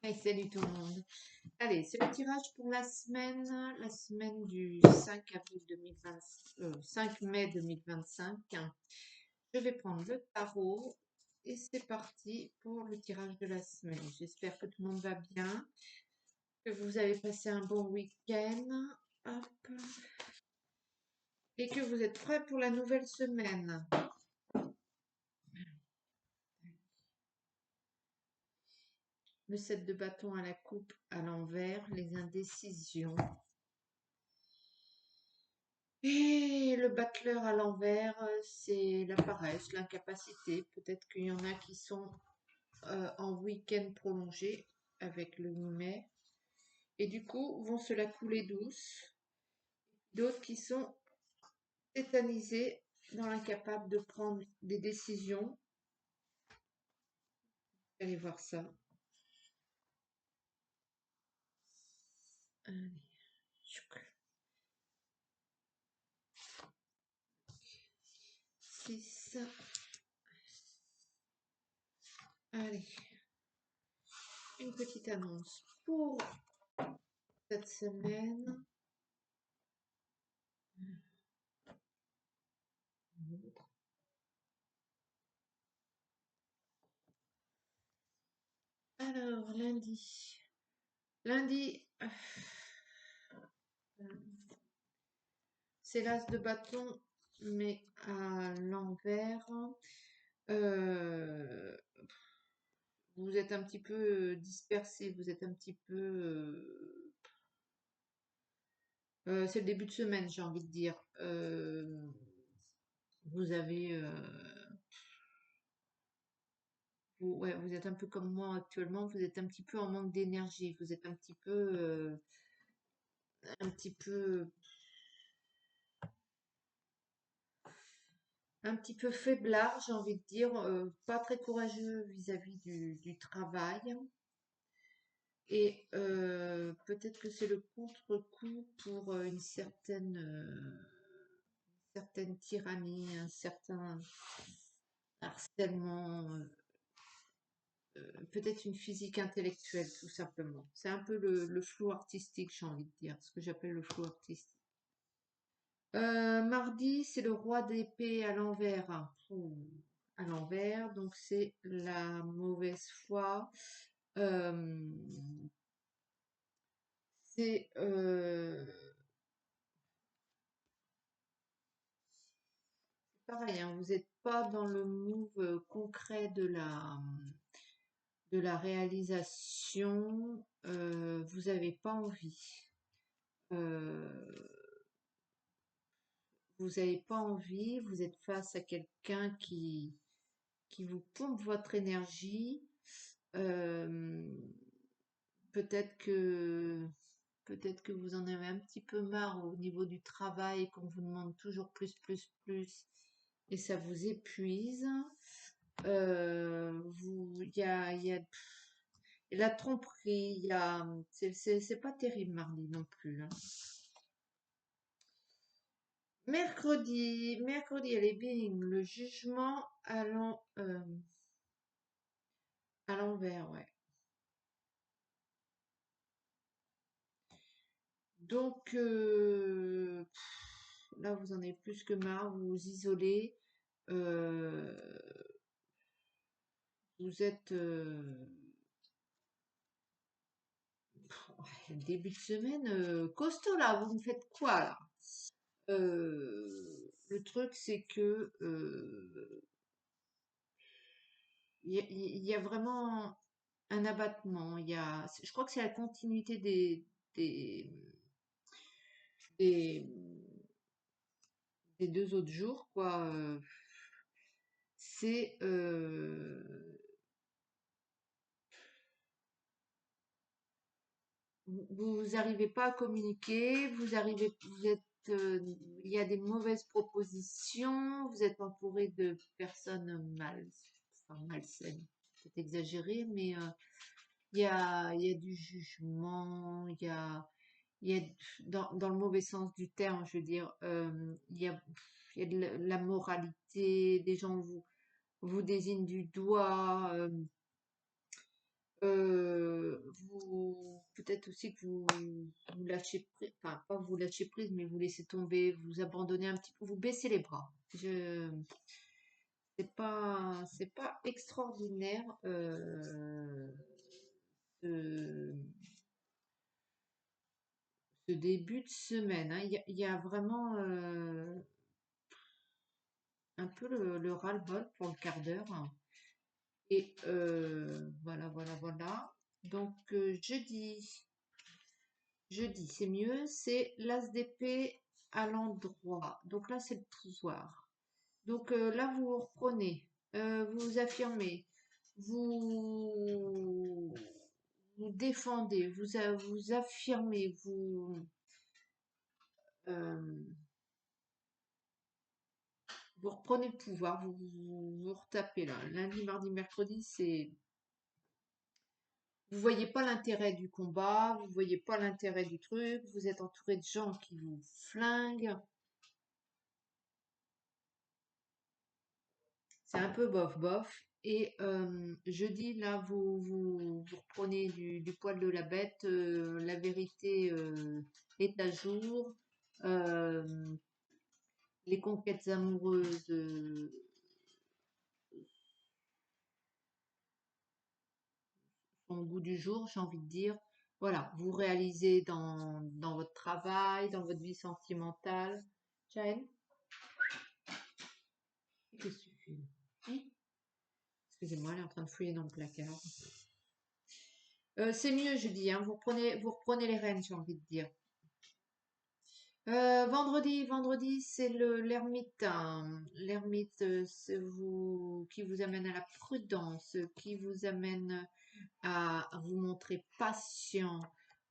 Hey, salut tout le monde. Allez, c'est le tirage pour la semaine du 5 avril 2020, 5 mai 2025. Je vais prendre le tarot et c'est parti pour le tirage de la semaine. J'espère que tout le monde va bien, que vous avez passé un bon week-end. Hop. Et que vous êtes prêts pour la nouvelle semaine. Le 7 de bâton à la coupe à l'envers, les indécisions. Et le battleur à l'envers, c'est la paresse, l'incapacité. Peut-être qu'il y en a qui sont en week-end prolongé avec le 8 mai et du coup vont se la couler douce. D'autres qui sont tétanisés dans l'incapable de prendre des décisions. Allez voir ça. Allez. 6. Allez. Une petite annonce pour cette semaine. Alors, lundi. Lundi, c'est l'as de bâton, mais à l'envers. Euh, vous êtes un petit peu dispersé, vous êtes un petit peu... c'est le début de semaine, j'ai envie de dire. Vous avez... ouais, vous êtes un peu comme moi actuellement, vous êtes un petit peu en manque d'énergie, vous êtes un petit peu un petit peu faiblard, j'ai envie de dire, pas très courageux vis-à-vis du travail. Et peut-être que c'est le contre-coup pour certaine tyrannie, un certain harcèlement, peut-être une physique intellectuelle tout simplement. C'est un peu le flou artistique, j'ai envie de dire, ce que j'appelle le flou artistique. Mardi, c'est le roi d'épée à l'envers. À l'envers, donc c'est la mauvaise foi. Euh, c'est pareil, hein, vous n'êtes pas dans le move concret de la réalisation. Vous n'avez pas envie. Euh, vous n'avez pas envie. Vous êtes face à quelqu'un qui vous pompe votre énergie. Euh, peut-être que peut-être que vous en avez un petit peu marre au niveau du travail, qu'on vous demande toujours plus, plus, plus, et ça vous épuise. Il y a la tromperie, c'est pas terrible mardi non plus, hein. Mercredi, allez bing, le jugement à l'envers, ouais. Donc là, vous en avez plus que marre, vous vous isolez, euh, vous êtes ouais, début de semaine costaud là. Vous me faites quoi là? Le truc, c'est que il y a vraiment un abattement. Je crois que c'est la continuité des, des, des 2 autres jours, quoi. C'est vous n'arrivez pas à communiquer, il y a des mauvaises propositions, vous êtes entouré de personnes enfin, malsaines, c'est exagéré, mais il y a du jugement, il y a dans le mauvais sens du terme, je veux dire, il y a de la moralité, des gens vous désignent du doigt, peut-être aussi que vous lâchez prise, enfin pas que vous lâchez prise, mais vous laissez tomber, vous abandonnez un petit peu, vous baissez les bras. C'est pas extraordinaire ce, ce début de semaine, hein. Il y a vraiment un peu le ras-le-bol pour le quart d'heure. Et voilà, voilà, voilà. Donc jeudi, c'est mieux, c'est l'as d'épée à l'endroit. Donc là, c'est le pouvoir. Donc là, vous reprenez, vous affirmez, vous vous défendez, vous affirmez, euh, vous reprenez le pouvoir, vous retapez là. Lundi, mardi, mercredi, c'est vous voyez pas l'intérêt du combat, vous voyez pas l'intérêt du truc, vous êtes entouré de gens qui vous flinguent. C'est un peu bof bof. Et jeudi, là, vous reprenez du poil de la bête, la vérité est à jour, euh, les conquêtes amoureuses sont au goût du jour, j'ai envie de dire. Voilà, vous réalisez dans votre travail, dans votre vie sentimentale. Jaël, qu'est-ce que tu fais? Hein. Excusez-moi, elle est en train de fouiller dans le placard. C'est mieux, je dis, hein, vous reprenez les rênes, j'ai envie de dire. Vendredi, c'est l'ermite, hein. L'ermite, c'est qui vous amène à la prudence, qui vous amène à vous montrer patient,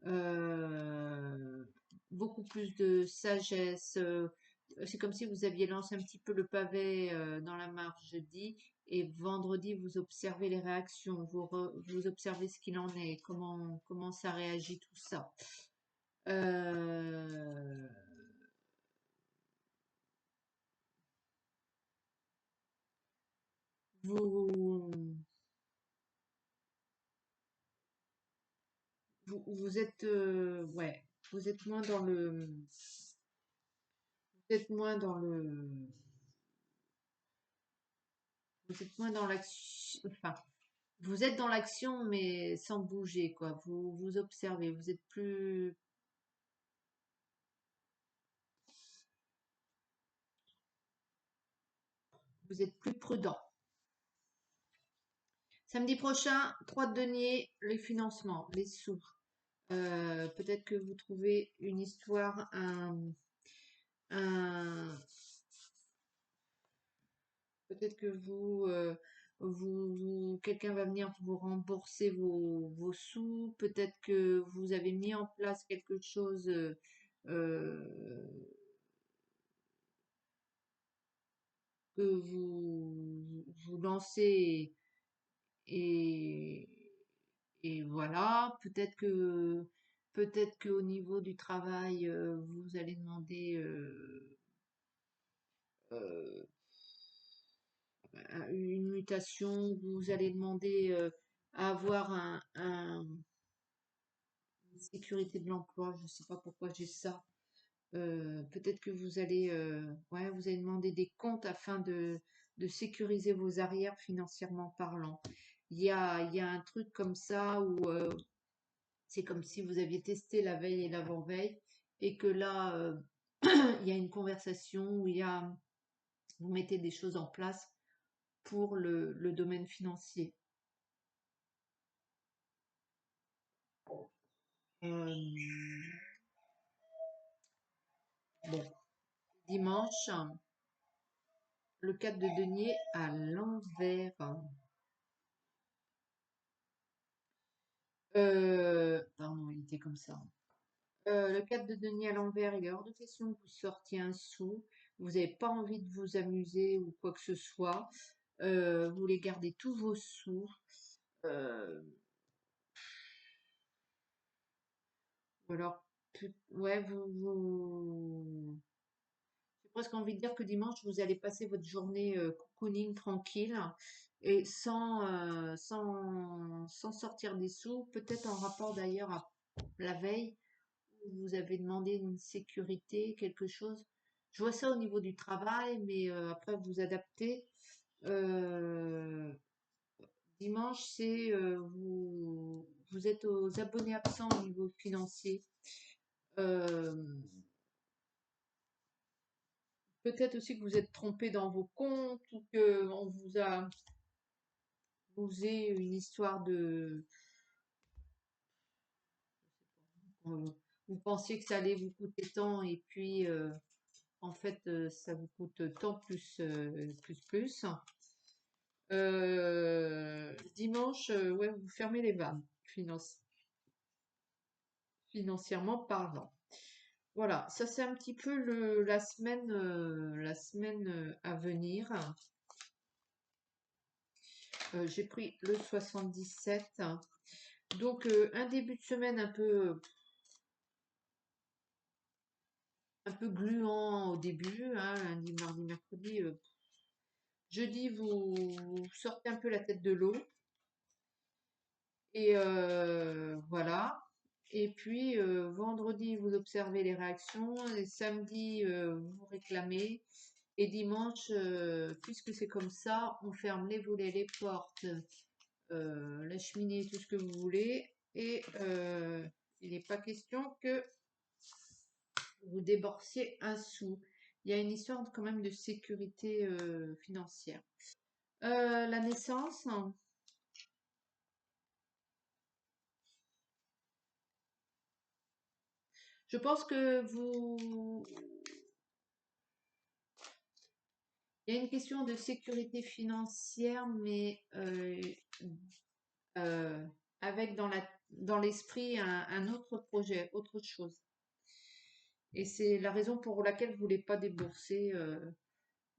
euh, beaucoup plus de sagesse. C'est comme si vous aviez lancé un petit peu le pavé dans la mare jeudi, et vendredi, vous observez les réactions, vous observez ce qu'il en est, comment ça réagit tout ça. Euh, vous, vous êtes, ouais, vous êtes moins dans vous êtes moins dans le, vous êtes moins dans l'action, enfin, vous êtes dans l'action, mais sans bouger, quoi. Vous observez, vous êtes plus prudent. Samedi prochain, 3 de denier, les financements, les sous. Peut-être que vous trouvez une histoire, un- peut-être que quelqu'un va venir vous rembourser vos sous. Peut-être que vous avez mis en place quelque chose euh, que vous lancez et, et voilà. Peut-être que au niveau du travail, vous allez demander euh, une mutation. Vous allez demander à avoir une sécurité de l'emploi. Je ne sais pas pourquoi j'ai ça. Peut-être que ouais, vous allez demander des comptes afin de sécuriser vos arrières financièrement parlant. Il y a un truc comme ça où c'est comme si vous aviez testé la veille et l'avant-veille et que là, il y a une conversation où vous mettez des choses en place pour le domaine financier. Euh, bon, dimanche, le 4 de denier à l'envers. Pardon, il était comme ça. Le 4 de denier à l'envers, il est hors de question que vous sortiez un sou. Vous n'avez pas envie de vous amuser ou quoi que ce soit. Vous voulez garder tous vos sous. Euh, ou alors, ouais, j'ai presque envie de dire que dimanche, vous allez passer votre journée cocooning tranquille et sans sortir des sous, peut-être en rapport d'ailleurs la veille, vous avez demandé une sécurité, quelque chose. Je vois ça au niveau du travail, mais après vous adaptez. Euh, Dimanche, c'est vous êtes aux abonnés absents au niveau financier. Euh, Peut-être aussi que vous êtes trompé dans vos comptes ou que on vous ait une histoire de euh, vous pensiez que ça allait vous coûter tant et puis en fait ça vous coûte tant plus. Dimanche, ouais, vous fermez les vannes financièrement parlant. Voilà, ça c'est un petit peu la semaine à venir. J'ai pris le 77. Donc un début de semaine un peu gluant au début, hein, lundi, mardi, mercredi. Jeudi, vous sortez un peu la tête de l'eau. Et voilà. Et puis vendredi, vous observez les réactions. Et samedi, vous réclamez. Et dimanche, puisque c'est comme ça, on ferme les volets, les portes, la cheminée, tout ce que vous voulez. Et il n'est pas question que vous déboursiez un sou. Il y a une histoire quand même de sécurité financière. La naissance, je pense que il y a une question de sécurité financière, mais euh, avec dans l'esprit un autre projet, autre chose. Et c'est la raison pour laquelle vous voulez pas débourser.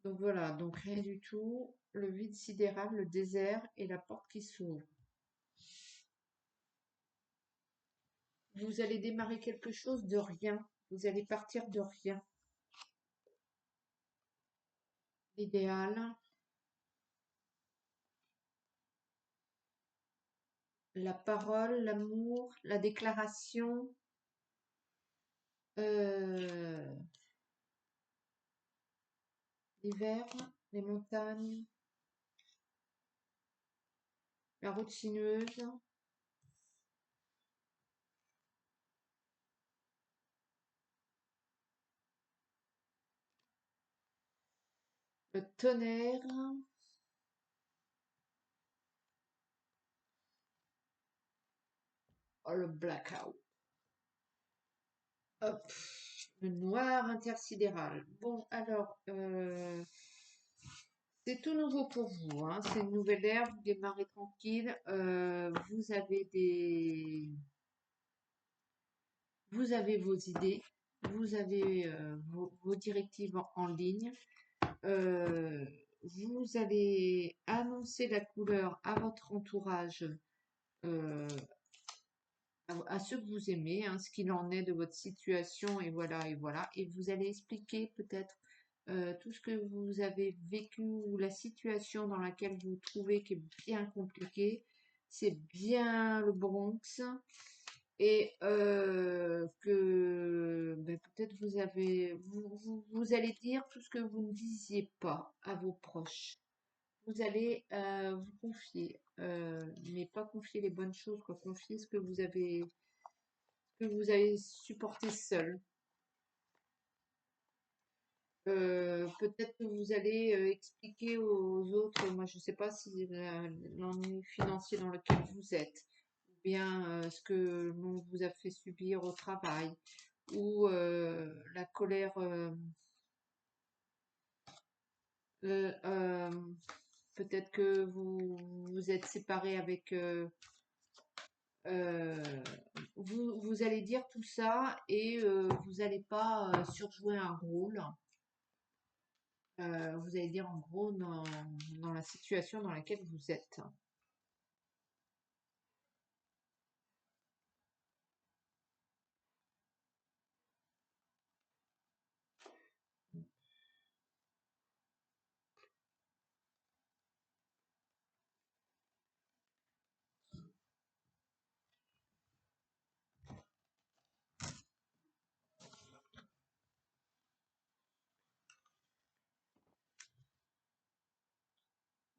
Donc voilà, donc rien du tout. Le vide sidéral, le désert et la porte qui s'ouvre. Vous allez démarrer quelque chose de rien. Vous allez partir de rien. L'idéal, la parole, l'amour, la déclaration, euh, l'hiver, les montagnes, la route sinueuse, le tonnerre, oh, le blackout. Hop, le noir intersidéral. Bon, alors, c'est tout nouveau pour vous, hein. C'est une nouvelle ère, vous démarrez tranquille. Vous avez vos idées, vous avez vos directives en ligne. Euh, Vous allez annoncer la couleur à votre entourage, euh, à ceux que vous aimez, hein, ce qu'il en est de votre situation, et voilà, et voilà. Et vous allez expliquer peut-être tout ce que vous avez vécu ou la situation dans laquelle vous vous trouvez qui est bien compliquée. C'est bien le Bronx. Et que ben, peut-être vous allez dire tout ce que vous ne disiez pas à vos proches. Vous allez vous confier, mais pas confier les bonnes choses, quoi. Confier ce que vous avez supporté seul. Peut-être que vous allez expliquer aux autres, moi je ne sais pas si l'ennui financier dans lequel vous êtes, ou bien ce que l'on vous a fait subir au travail, ou la colère, euh, euh, peut-être que vous êtes séparé avec, euh, vous allez dire tout ça et vous n'allez pas surjouer un rôle. Vous allez dire en gros dans la situation dans laquelle vous êtes.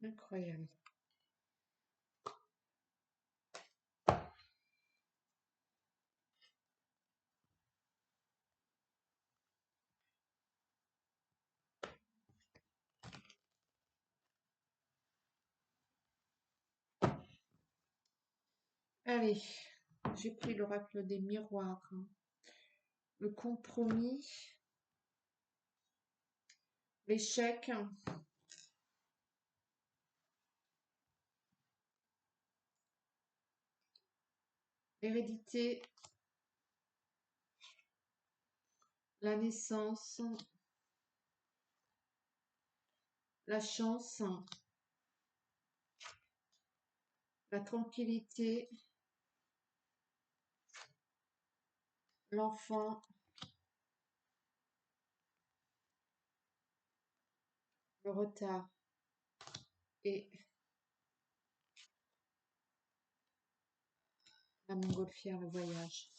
Incroyable. Allez, j'ai pris l'oracle des miroirs, hein. Le compromis, l'échec, l'hérédité, la naissance, la chance, la tranquillité, l'enfant, le retard et la montgolfière, le voyage.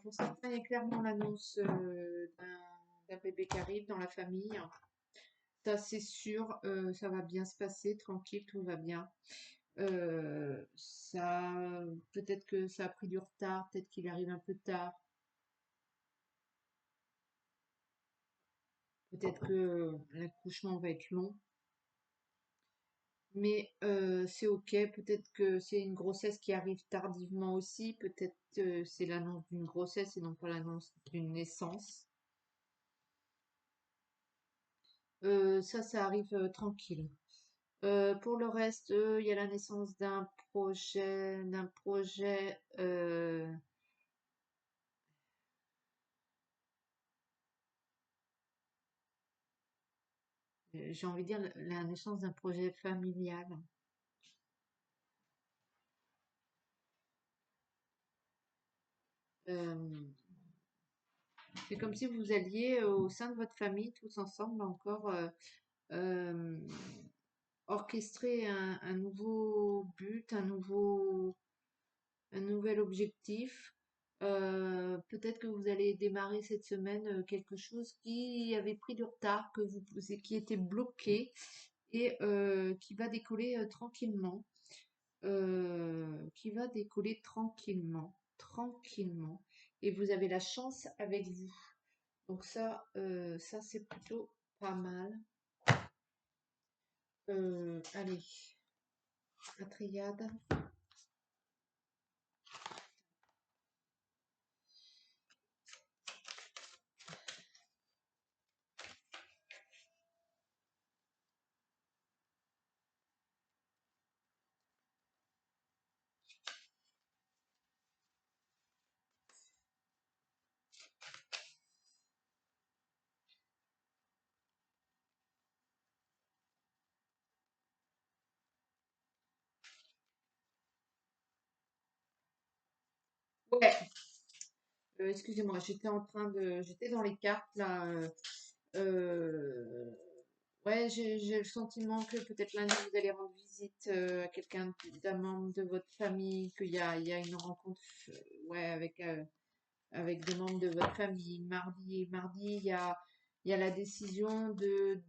Pour certains, il y a clairement l'annonce d'un bébé qui arrive dans la famille. Ça, c'est sûr, ça va bien se passer, tranquille, tout va bien. Ça, peut-être que ça a pris du retard, peut-être qu'il arrive un peu tard, peut-être que l'accouchement va être long, mais c'est ok. Peut-être que c'est une grossesse qui arrive tardivement aussi, peut-être c'est l'annonce d'une grossesse et non pas l'annonce d'une naissance. Ça arrive tranquille. Pour le reste, il y a la naissance d'un projet, j'ai envie de dire la naissance d'un projet familial. Euh, c'est comme si vous alliez au sein de votre famille tous ensemble encore euh, orchestrer un nouveau but, un nouvel objectif. Peut-être que vous allez démarrer cette semaine quelque chose qui avait pris du retard, qui était bloqué et qui va décoller tranquillement. Qui va décoller tranquillement, tranquillement. Et vous avez la chance avec vous. Donc ça c'est plutôt pas mal. Allez, la triade. Ouais, excusez-moi, j'étais dans les cartes là. Euh, ouais, j'ai le sentiment que peut-être lundi vous allez rendre visite à quelqu'un d'un membre de votre famille, qu'il y a une rencontre, ouais, avec des membres de votre famille. Mardi, il y a la décision de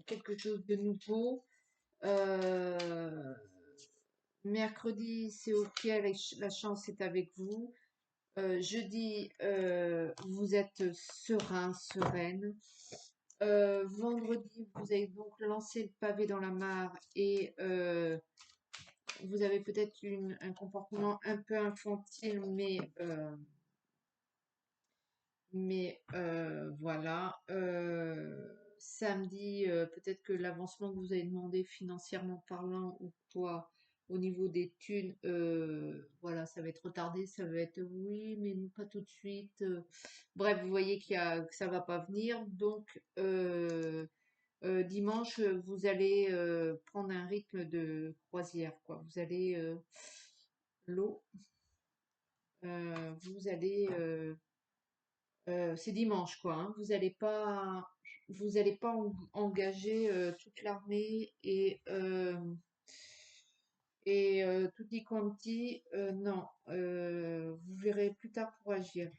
quelque chose de nouveau. Euh, Mercredi, c'est ok, la chance est avec vous. Jeudi, vous êtes serein, sereine. Vendredi, vous avez donc lancé le pavé dans la mare et vous avez peut-être un comportement un peu infantile, mais voilà. Samedi, peut-être que l'avancement que vous avez demandé financièrement parlant ou quoi, au niveau des thunes, voilà, ça va être retardé, ça va être oui, mais non, pas tout de suite. Bref, vous voyez que ça va pas venir. Donc, dimanche, vous allez prendre un rythme de croisière, quoi. Vous allez l'eau, vous allez c'est dimanche, quoi, hein. Vous allez pas engager toute l'armée et tutti quanti, non. Vous verrez plus tard pour agir.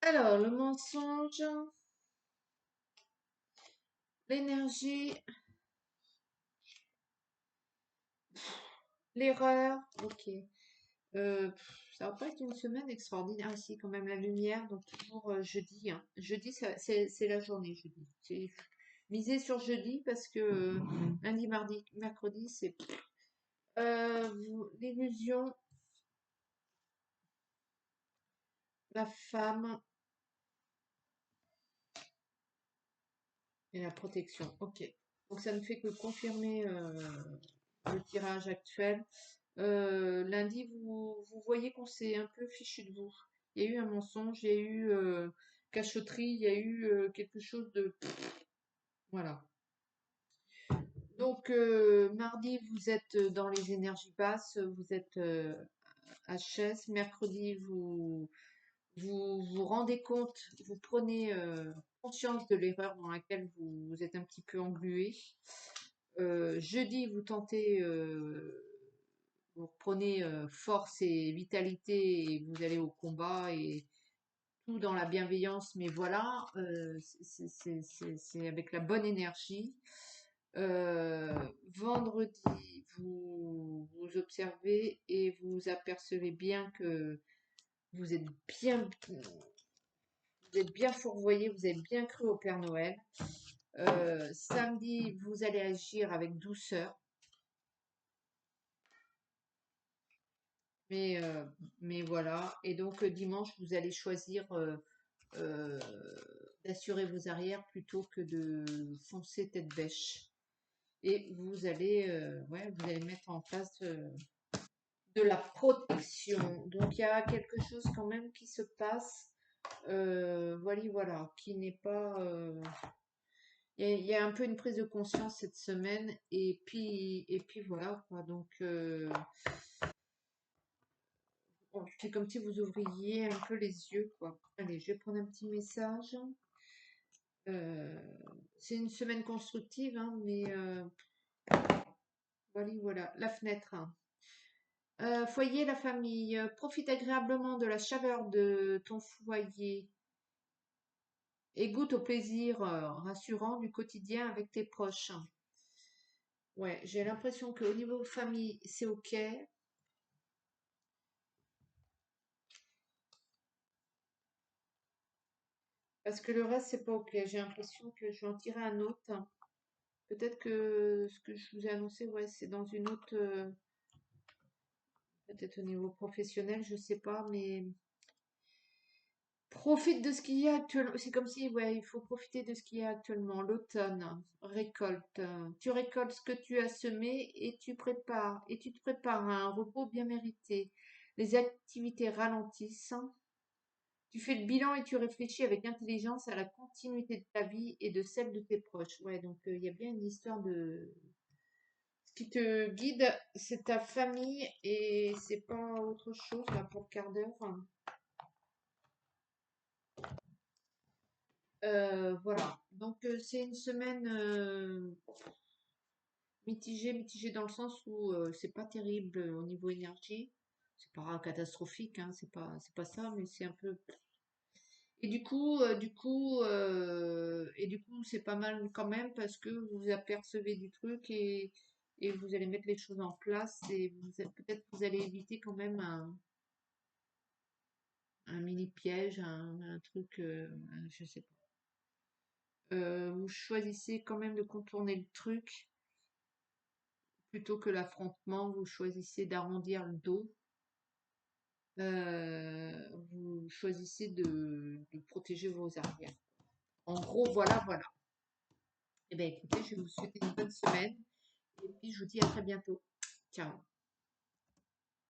Alors, le mensonge, l'énergie, l'erreur, ok. Ça va pas être une semaine extraordinaire. Ah, si, quand même, la lumière, donc toujours jeudi, hein. Jeudi, c'est la journée, jeudi. Miser sur jeudi parce que lundi, mardi, mercredi, c'est l'illusion, la femme et la protection. Ok. Donc ça ne fait que confirmer le tirage actuel. Lundi, vous voyez qu'on s'est un peu fichu de vous. Il y a eu un mensonge, il y a eu cachotterie, il y a eu quelque chose de... Voilà. Donc, mardi, vous êtes dans les énergies basses, vous êtes HS. Mercredi, vous rendez compte, vous prenez conscience de l'erreur dans laquelle vous êtes un petit peu englué. Jeudi, vous tentez, vous reprenez force et vitalité et vous allez au combat et tout dans la bienveillance, mais voilà, c'est avec la bonne énergie. Vendredi, vous observez et vous apercevez bien que vous êtes bien, vous êtes bien fourvoyé, vous avez bien cru au Père Noël. Samedi, vous allez agir avec douceur, mais, euh, mais voilà. Et donc dimanche, vous allez choisir euh, d'assurer vos arrières plutôt que de foncer tête bêche. Et ouais, vous allez mettre en place de la protection. Donc il y a quelque chose quand même qui se passe, voilà, qui n'est pas. Il y a un peu une prise de conscience cette semaine et puis voilà quoi. Donc c'est comme si vous ouvriez un peu les yeux quoi. Allez, je vais prendre un petit message. Euh, c'est une semaine constructive, hein, mais voilà, la fenêtre, hein. Foyer, la famille. Profite agréablement de la chaleur de ton foyer et goûte au plaisir rassurant du quotidien avec tes proches. Ouais, j'ai l'impression qu'au niveau famille, c'est ok, parce que le reste, c'est pas ok. J'ai l'impression que je vais en tirer un autre. Peut-être que ce que je vous ai annoncé, ouais, c'est dans une autre, peut-être au niveau professionnel, je sais pas, mais profite de ce qu'il y a actuellement. C'est comme si, ouais, il faut profiter de ce qu'il y a actuellement. L'automne, récolte. Tu récoltes ce que tu as semé et tu te prépares à un repos bien mérité. Les activités ralentissent. Tu fais le bilan et tu réfléchis avec intelligence à la continuité de ta vie et de celle de tes proches. Ouais, donc il y a bien une histoire de... Ce qui te guide, c'est ta famille et c'est pas autre chose là pour le quart d'heure. Voilà. Donc c'est une semaine mitigée dans le sens où c'est pas terrible au niveau énergie. C'est pas catastrophique, hein, c'est pas ça, mais c'est un peu. Et du coup, c'est pas mal quand même parce que vous vous apercevez du truc et vous allez mettre les choses en place et peut-être vous allez éviter quand même un mini piège, un truc, je sais pas. Vous choisissez quand même de contourner le truc plutôt que l'affrontement. Vous choisissez d'arrondir le dos. Vous choisissez de protéger vos arrières. En gros, voilà. Eh bien, écoutez, je vais vous souhaiter une bonne semaine et puis je vous dis à très bientôt. Ciao.